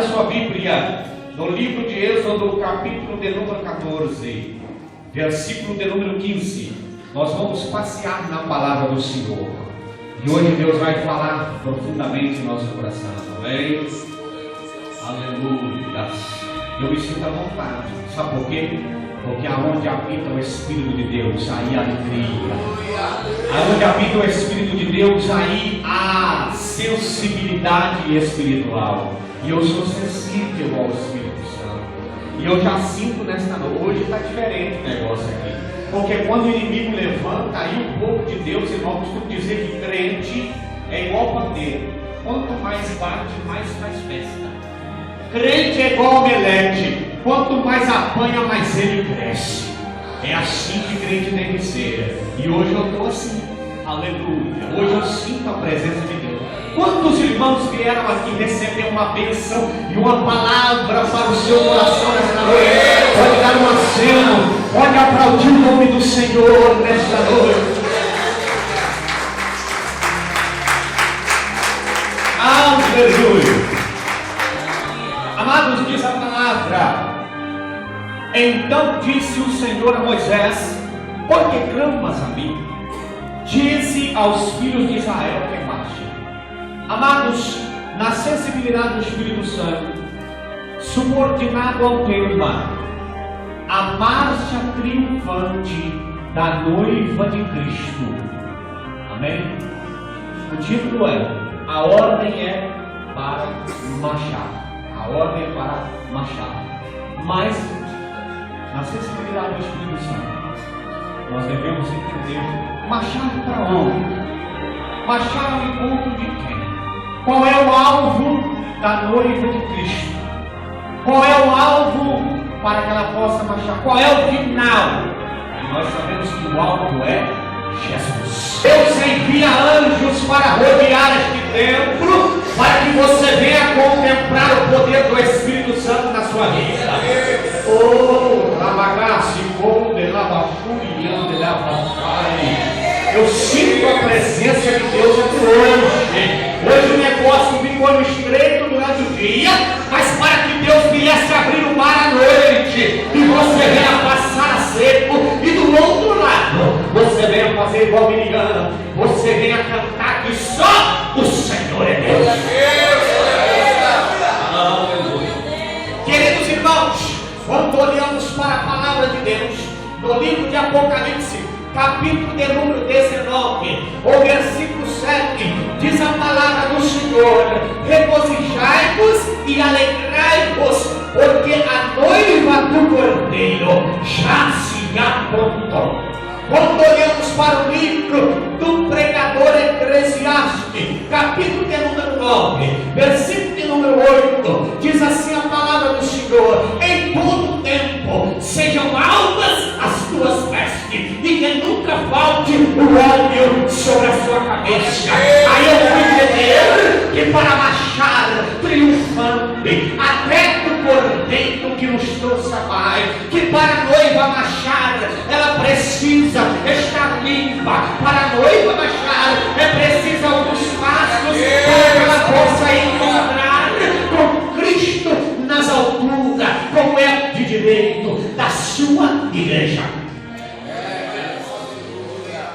a sua Bíblia no livro de Êxodo, capítulo de número 14, versículo de número 15. Nós vamos passear na palavra do Senhor. E hoje Deus vai falar profundamente em nosso coração. Amém? Aleluia. Eu me sinto à vontade. Sabe por quê? Porque aonde habita o Espírito de Deus, aí há alegria. Aonde habita o Espírito de Deus, aí há sensibilidade espiritual. E eu sou sensível ao Espírito Santo. E eu já sinto nesta noite. Hoje está diferente o negócio aqui. Porque quando o inimigo levanta, aí o povo de Deus, irmão, costumo dizer que crente é igual pandeiro. Quanto mais bate, mais faz festa. Crente é igual omelete. Quanto mais apanha, mais ele cresce. É assim que crente tem que ser. E hoje eu estou assim. Aleluia. Hoje eu sinto a presença de Deus. Quantos irmãos vieram aqui receber uma bênção e uma palavra para o seu coração nesta noite? Pode dar um aceno, pode aplaudir o nome do Senhor nesta noite. Aleluia. Amados, diz a palavra. Então disse o Senhor a Moisés: por que clamas a mim? Dize aos filhos de Israel que marchem. Amados, na sensibilidade do Espírito Santo, subordinado ao tema a marcha triunfante da noiva de Cristo. Amém? O título é: a ordem é para marchar. A ordem é para marchar. Mas, na sensibilidade do Espírito Santo, nós devemos entender: marchar para onde? Marchar ao encontro de quem? Qual é o alvo da noiva de Cristo? Qual é o alvo para que ela possa marchar? Qual é o final? E nós sabemos que o alvo é Jesus. Deus envia anjos para rodear este templo, para que você venha contemplar o poder do Espírito Santo na sua vida. Oh, Labagasse, Conde, Labachuriande, Labachai. Eu sinto a presença de Deus aqui hoje. Hoje o negócio ficou no estreito durante o dia, mas para que Deus viesse abrir o mar à noite, e você venha passar a seco, e do outro lado, você venha fazer igual Miriam, você venha cantar que só o Senhor é Deus. Aleluia. Queridos irmãos, quando olhamos para a palavra de Deus, no livro de Apocalipse, capítulo de número 19, o versículo 7, diz a palavra do Senhor: regozijai-vos e alegrai-vos, porque a noiva do Cordeiro já se aprontou. Quando olhamos para o livro do pregador Eclesiastes, capítulo de número 9, versículo de número 8, diz assim a palavra do Senhor: em todo tempo sejam altas as tuas vestes, e que nunca falte o óleo sobre a sua cabeça. Aí eu fui entender que para marchar triunfante até do Cordeiro que nos trouxe a paz, que para a noiva marchar ela precisa estar limpa. Para a noiva marchar é preciso alguns passos para que ela possa encontrar com Cristo nas alturas, como é de direito da sua igreja.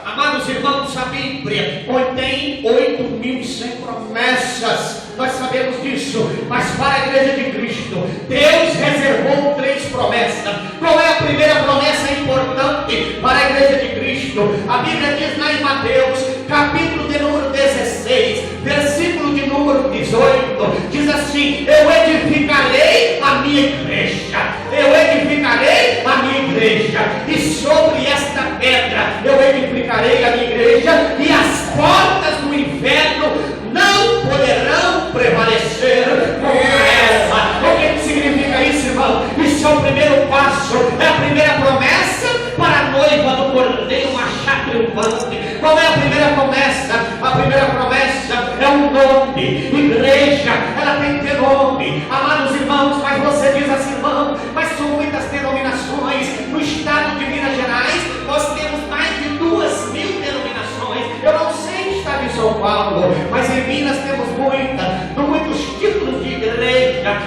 Amados irmãos, a Bíblia contém 8.100 promessas. Nós sabemos disso, mas para a igreja de Cristo, Deus reservou 3 promessas. Qual é a primeira promessa importante para a igreja de Cristo? A Bíblia diz lá em Mateus, capítulo de número 16, versículo de número 18, diz assim: eu edificarei a minha igreja, eu edificarei a minha igreja, e sobre esta pedra eu edificarei a minha igreja, e as portas do inferno não poderão prevalecer contra ela. O que significa isso, irmão? Isso é o primeiro passo, é a primeira promessa para a noiva do Cordeiro marchar triunfante. Qual é a primeira promessa? A primeira promessa é um nome. Igreja, ela tem que ter nome. Amados irmãos, mas você diz assim: irmão, mas são muitas denominações. No estado de Minas Gerais, nós temos mais de 2.000 denominações. Eu não sei o estado de São Paulo, mas em Minas temos muitos títulos de igreja,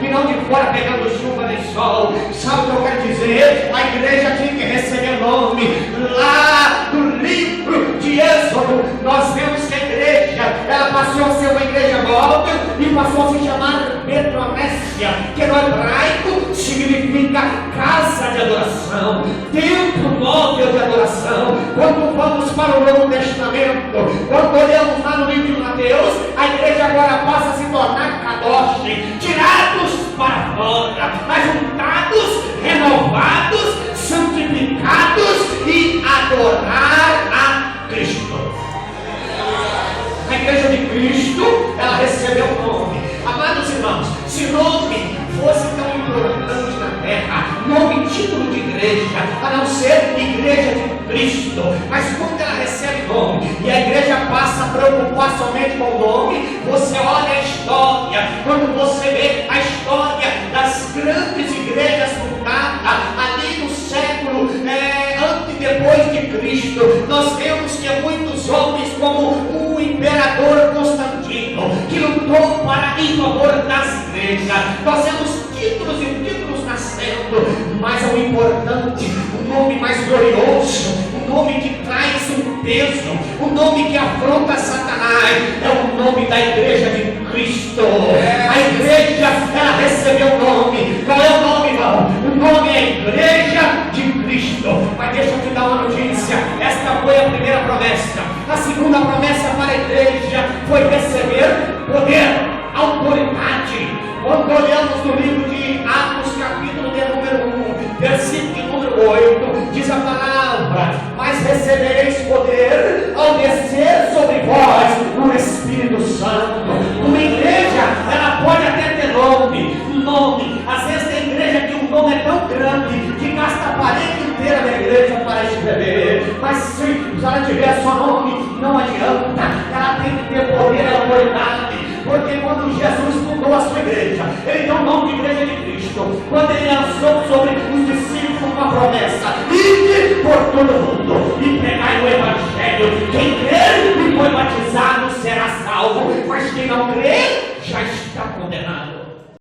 e não de fora pegando chuva nem sol. Sabe o que eu quero dizer? A igreja tinha que receber nome. Lá no livro de Êxodo, nós vemos que a igreja, ela passou a ser uma igreja móvel e passou a se chamar Betronésia, que no hebraico significa casa de adoração, templo móvel de adoração. Quando vamos para o Novo Testamento, quando olhamos lá no livro de Mateus, a igreja agora passa a se tornar kadosh, tirados para fora, ajuntados, renovados, santificados e adorar a Cristo. A igreja de Cristo, ela recebeu o nome. Amados irmãos, se nome fosse tão importante na terra, nome, título de igreja, a não ser igreja de Cristo. Mas quando ela recebe nome e a igreja passa a preocupar somente com o nome, você olha a história, quando você vê a história das grandes igrejas fundadas ali no século antes e depois de Cristo, nós vemos que muitos homens, como o imperador Constantino, que lutou em favor das igrejas, nós temos títulos e títulos nascendo, mas é o importante, o nome mais glorioso, o nome que traz um peso, o nome que afronta Satanás, é o nome da igreja de Cristo. A igreja, ela recebeu o nome. Qual é o nome, irmão? O nome é Igreja de Cristo. Mas deixa eu te dar uma notícia, esta foi a primeira promessa. A segunda promessa para a igreja foi receber poder, autoridade. Quando olhamos no livro de Atos, capítulo de número 1, versículo de número 8, diz a palavra: mas recebereis poder ao descer sobre vós o Espírito Santo. Uma igreja, ela pode até ter nome. Às vezes tem igreja que o nome é tão grande que gasta a parede inteira da igreja para escrever. Mas se ela tiver só nome, não adianta. Ela tem que ter poder e autoridade. Porque quando Jesus fundou a sua igreja, ele deu o nome de Igreja de Cristo. Quando ele lançou sobre os discípulos uma promessa: ide por todo mundo e pregai o Evangelho. Quem crer e foi batizado será salvo, mas quem não crer já está condenado.